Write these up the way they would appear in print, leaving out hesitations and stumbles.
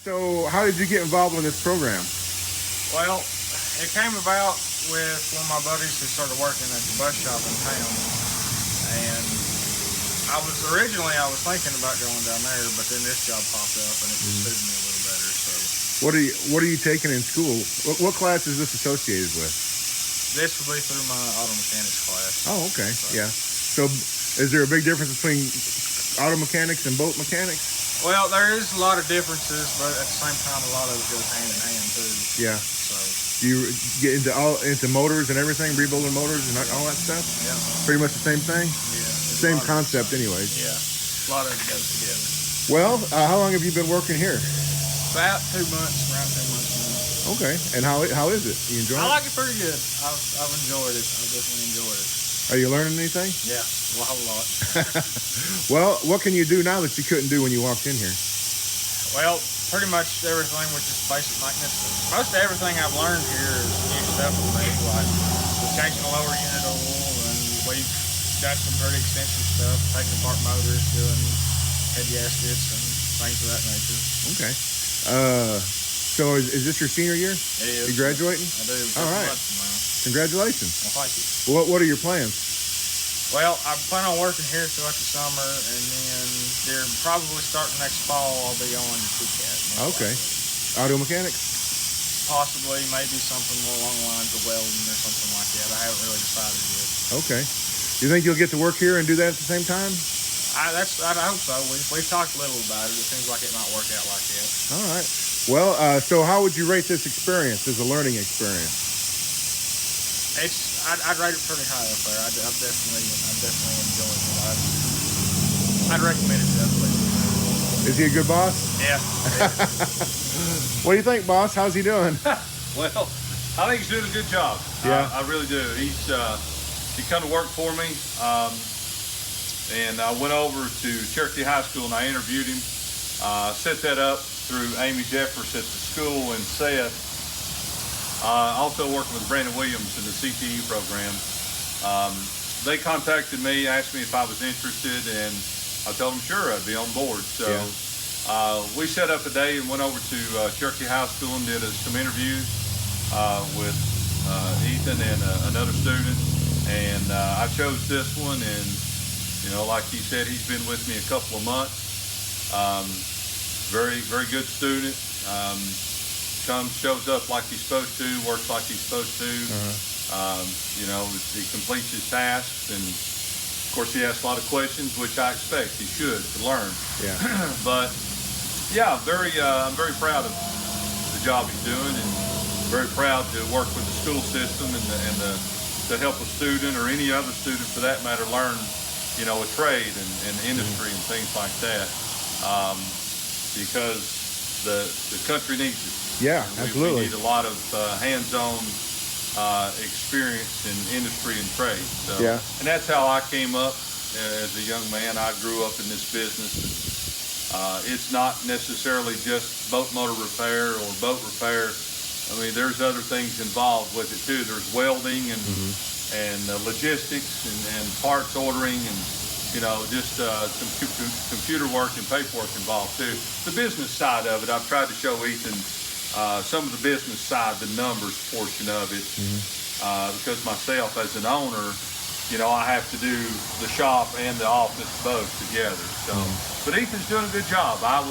So how did you get involved in this program? Well, it came about with one of my buddies who started working at the bus shop in town, and I was thinking about going down there, but then this job popped up and it just suited me a little better. So What are you taking in school? What class is this associated with? this would be through my auto mechanics class. Oh, okay. Yeah. So is there a big difference between auto mechanics and boat mechanics? Well, there is a lot of differences, but at the same time, a lot of it goes hand in hand too. Yeah. So Do you get into motors and everything, rebuilding motors and all that stuff? yeah, Pretty much the same thing? yeah, Same concept anyways. Yeah, a lot of it goes together. Well, how long have you been working here? About 2 months, around 2 months now. Okay. And how is it? You enjoy I it? like it pretty good. I've enjoyed it. I definitely enjoyed it. Are you learning anything? Yeah, a whole lot. Well, what can you do now that you couldn't do when you walked in here? Well, pretty much everything, which is basic maintenance. Most of everything I've learned here is new stuff for me, like changing the lower unit oil, and we've done some pretty extensive stuff, taking apart motors, doing head gaskets and things of that nature. Okay. So is this your senior year? It is. You graduating? I do. All right. Congratulations. Well, thank you. What are your plans? Well, I plan on working here throughout the summer, and then probably starting next fall, I'll be on to TCAT. Okay. Auto mechanics? Possibly, maybe something more along the lines of welding or something like that. I haven't really decided yet. Okay. You think you'll get to work here and do that at the same time? I hope so. We've talked a little about it. It seems like it might work out like that. All right. Well, so how would you rate this experience as a learning experience? I'd rate it pretty high up there. I'm definitely enjoying it. I'd recommend it definitely. Is he a good boss? Yeah. What do you think, boss? How's he doing? Well, I think he's doing a good job. Yeah. I really do. He come to work for me, and I went over to Cherokee High School and I interviewed him. Set that up through Amy Jeffers at the school and Seth. Also working with Brandon Williams in the CTE program. They contacted me, asked me if I was interested, and I told them sure, I'd be on board. So we set up a day and went over to Cherokee High School and did some interviews with Ethan and another student. And I chose this one, and like he said, he's been with me a couple of months. Very, very good student. Shows up like he's supposed to, works like he's supposed to. He completes his tasks, and of course he asks a lot of questions, which I expect he should to learn. Yeah. But yeah, I'm very proud of the job he's doing, and very proud to work with the school system and to help a student or any other student for that matter learn, a trade and industry and things like that, because the country needs it. Yeah, absolutely. We need a lot of hands-on experience in industry and trade. So, yeah. And that's how I came up as a young man. I grew up in this business. It's not necessarily just boat motor repair or boat repair. I mean, there's other things involved with it too. There's welding and logistics and parts ordering and just some computer work and paperwork involved too. The business side of it, I've tried to show Ethan some of the business side, the numbers portion of it, because myself as an owner, I have to do the shop and the office both together. So, but Ethan's doing a good job. I'd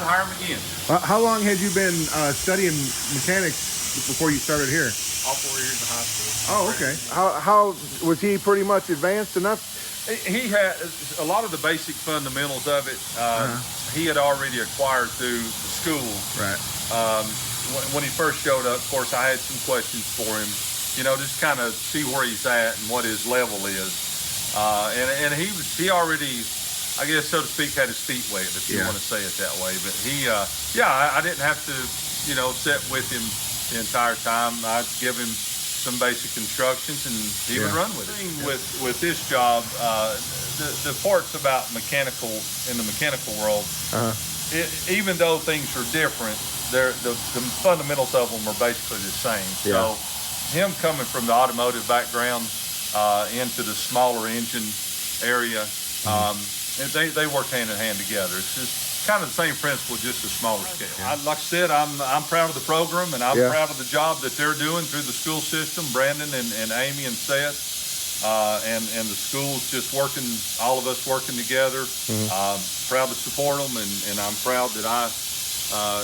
hire him again. How long had you been studying mechanics before you started here? All 4 years of high school. Oh, okay. How was he pretty much advanced enough? He had a lot of the basic fundamentals of it. He had already acquired through the school. Right. When he first showed up, of course, I had some questions for him. Just kind of see where he's at and what his level is. And he already, I guess, so to speak, had his feet wet, if you want to say it that way. But I didn't have to, sit with him the entire time. I'd give him some basic instructions and he would run with it. With this job, the parts about mechanical in the mechanical world, even though things are different, the fundamentals of them are basically the same. So him coming from the automotive background into the smaller engine area, they work hand in hand together. It's just kind of the same principle, just a smaller scale. Like I said, I'm proud of the program, and I'm proud of the job that they're doing through the school system. Brandon and Amy and Seth, and the schools just working, all of us working together. I'm proud to support them, and I'm proud that I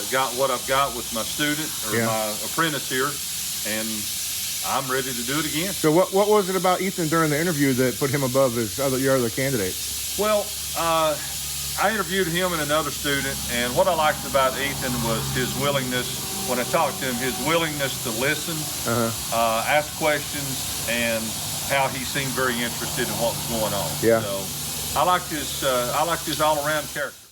got what I've got with my student or my apprentice here, and I'm ready to do it again. So what was it about Ethan during the interview that put him above your other candidates? Well, I interviewed him and another student, and what I liked about Ethan was his willingness, when I talked to him, his willingness to listen, ask questions, and how he seemed very interested in what was going on. Yeah. So I liked his all-around character.